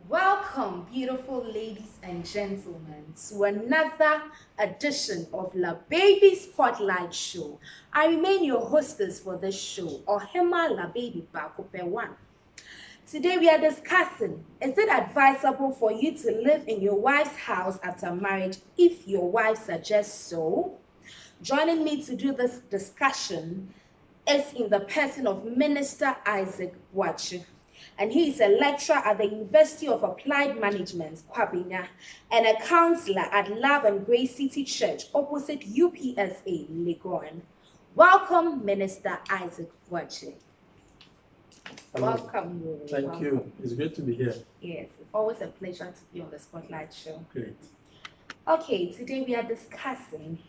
Welcome, beautiful ladies and gentlemen, to another edition of La Baby Spotlight Show. I remain your hostess for this show, Ohema La Baby Bakope One. Today we are discussing, is it advisable for you to live in your wife's house after marriage if your wife suggests so? Joining me to do this discussion is in the person of Minister Isaac Wachi. And he is a lecturer at the University of Applied Management, Kwabena, and a counselor at Love and Grace City Church opposite UPSA, Legon. Welcome, Minister Isaac Wachi. Welcome. Thank you. It's great to be here. Yes, it's always a pleasure to be on the Spotlight Show. Great. Okay, today we are discussing,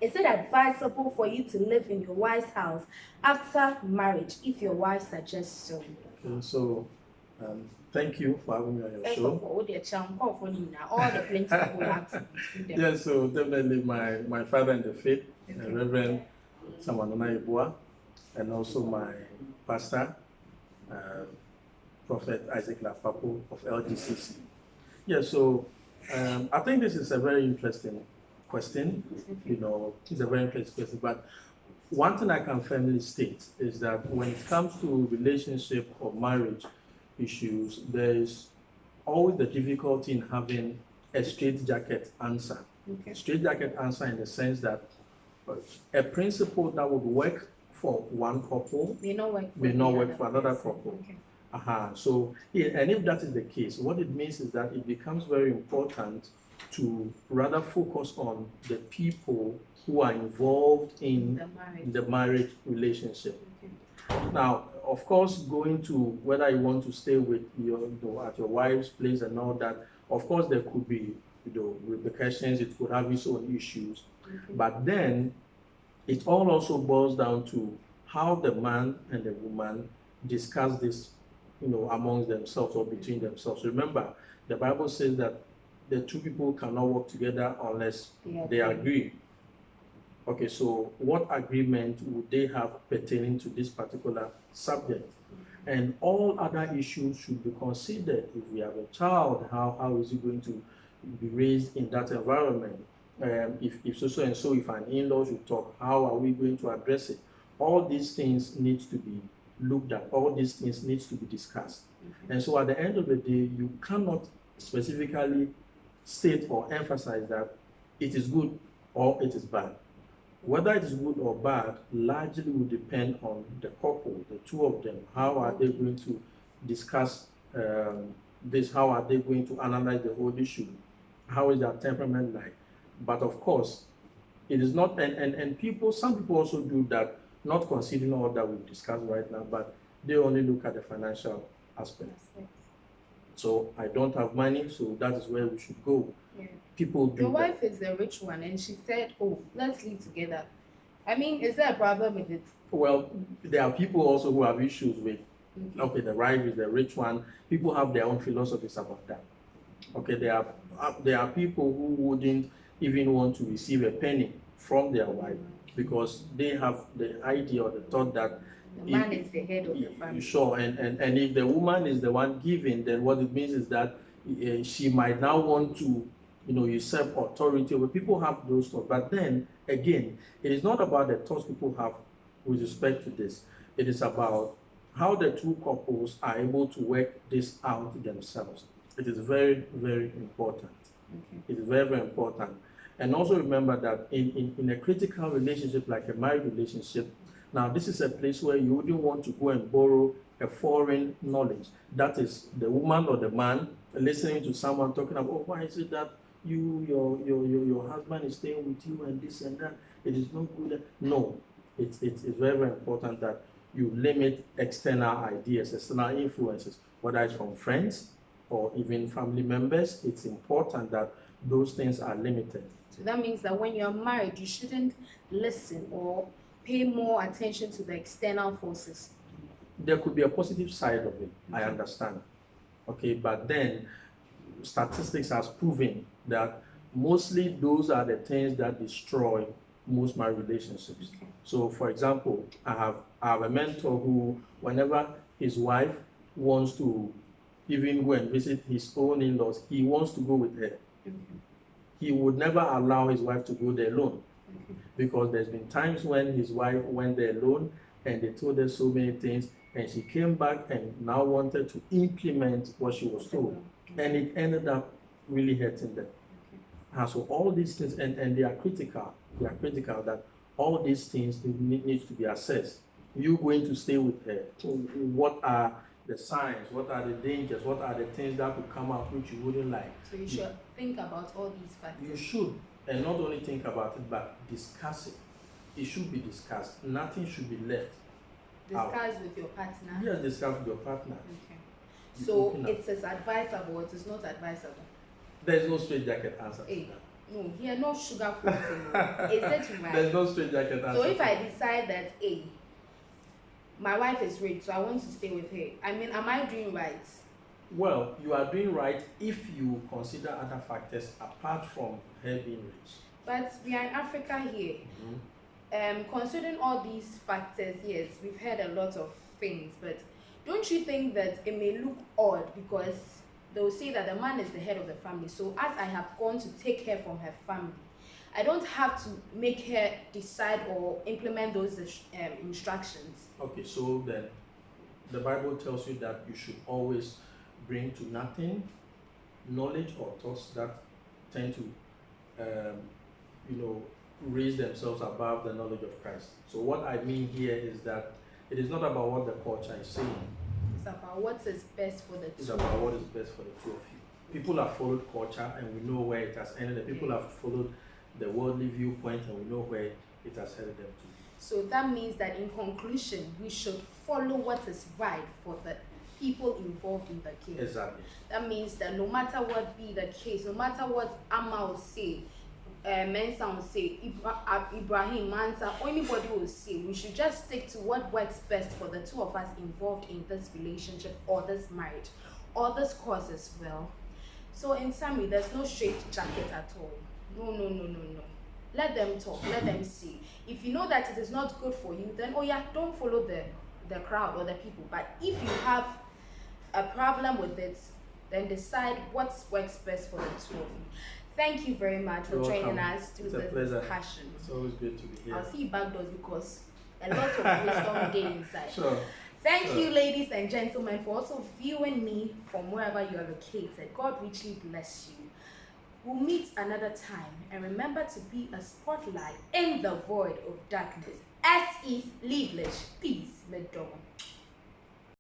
is it advisable for you to live in your wife's house after marriage if your wife suggests so? Okay, so, thank you for having me on your show. All the plenty people have to them. Yeah, so definitely my father in the faith, Reverend Samanona Ibua, and also my pastor, Prophet Isaac Lafapo of LGCC. Yeah, so I think this is a very interesting question. It's a very interesting question, but one thing I can firmly state is that when it comes to relationship or marriage issues, there's always the difficulty in having a straitjacket answer. Okay. Straitjacket answer in the sense that a principle that would work for one couple may not work for another couple. Okay. So, and if that is the case, what it means is that it becomes very important to rather focus on the people who are involved in the marriage relationship. Okay. Now, of course, going to whether you want to stay with at your wife's place and all that, of course, there could be repercussions. It could have its own issues, but then it all also boils down to how the man and the woman discuss this, amongst themselves or between themselves. Remember, the Bible says that the two people cannot work together unless they agree. Okay, so what agreement would they have pertaining to this particular subject? And all other issues should be considered. If we have a child, how is he going to be raised in that environment? If so and so, if an in-law should talk, how are we going to address it? All these things need to be looked at. All these things need to be discussed. And so at the end of the day, you cannot specifically state or emphasize that it is good or it is bad. Whether it is good or bad largely will depend on the couple, the two of them. How are they going to discuss this? How are they going to analyze the whole issue? How is their temperament like? But of course, it is not, and some people also do that, not considering all that we've discussed right now, but they only look at the financial aspect. So I don't have money, so that is where we should go. Yeah. People do. Your wife is the rich one, and she said, "Oh, let's live together." I mean, is there a problem with it? Well, there are people also who have issues with. Okay, the wife is the rich one. People have their own philosophies about that. Okay, there are people who wouldn't even want to receive a penny from their wife because they have the idea or the thought that the man is the head of the family. Sure, and if the woman is the one giving, then what it means is that she might now want to, usurp authority over. People have those thoughts, but then again, it is not about the thoughts people have with respect to this. It is about how the two couples are able to work this out themselves. It is very, very important. Okay. It is very, very important. And also remember that in a critical relationship like a marriage relationship, now this is a place where you wouldn't want to go and borrow a foreign knowledge. That is the woman or the man listening to someone talking about, oh, why is it that your husband is staying with you and this and that? It is not good. No, it's very, very important that you limit external ideas, external influences, whether it's from friends or even family members. It's important that those things are limited. So that means that when you're married, you shouldn't listen or pay more attention to the external forces. There could be a positive side of it, I understand. Okay, but then statistics has proven that mostly those are the things that destroy most marriage relationships. Okay. So for example, I have a mentor who, whenever his wife wants to, I don't know, maybe maybe have a even when visit his own in-laws, he wants to go with her. He would never allow his wife to go there alone, because there's been times when his wife went there alone and they told her so many things, and she came back and now wanted to implement what she was told, and it ended up really hurting them. And so all these things, and they are critical. They are critical that all these things need to be assessed. You going to stay with her? What are the signs? What are the dangers? What are the things that could come out which you wouldn't like? So you should think about all these factors. You should, and not only think about it, but discuss it. It should be discussed. Nothing should be left. Discuss with your partner. Yes, discuss with your partner. Okay. So it is advisable. It is not advisable. There is no straight jacket answer. Hey. No, here no sugar coating. Is it right? There's no straight jacket answer. So if I decide that my wife is rich, so I want to stay with her, I mean, am I doing right? Well, you are doing right if you consider other factors apart from her being rich. But we are in Africa here. Considering all these factors, yes, we've heard a lot of things, but don't you think that it may look odd because they'll say that the man is the head of the family, so as I have gone to take her from her family, I don't have to make her decide or implement those instructions. Okay, so then the Bible tells you that you should always bring to nothing knowledge or thoughts that tend to, raise themselves above the knowledge of Christ. So what I mean here is that it is not about what the culture is saying. It's about what is best for the two. It's about what is best for the two of you. People have followed culture and we know where it has ended. The people have followed the worldly viewpoint and we know where it has headed them to. So that means that in conclusion, we should follow what is right for the people involved in the case. Exactly. That means that no matter what be the case, no matter what Amma will say, Mensa will say, Ibrahim, Mansa, or anybody will say, we should just stick to what works best for the two of us involved in this relationship or this marriage or this cause as well. So in summary, there's no straight jacket at all. No. Let them talk, let them see. If you know that it is not good for you, then don't follow the crowd or the people. But if you have a problem with it, then decide what works best for the two of you. Thank you very much for joining us through this discussion. It's always good to be here. I'll see you back doors because a lot of wisdom day inside. Sure. Thank you, ladies and gentlemen, for also viewing me from wherever you are located. God richly bless you. We'll meet another time, and remember to be a spotlight in the void of darkness. As is Leavish. Peace, Medon.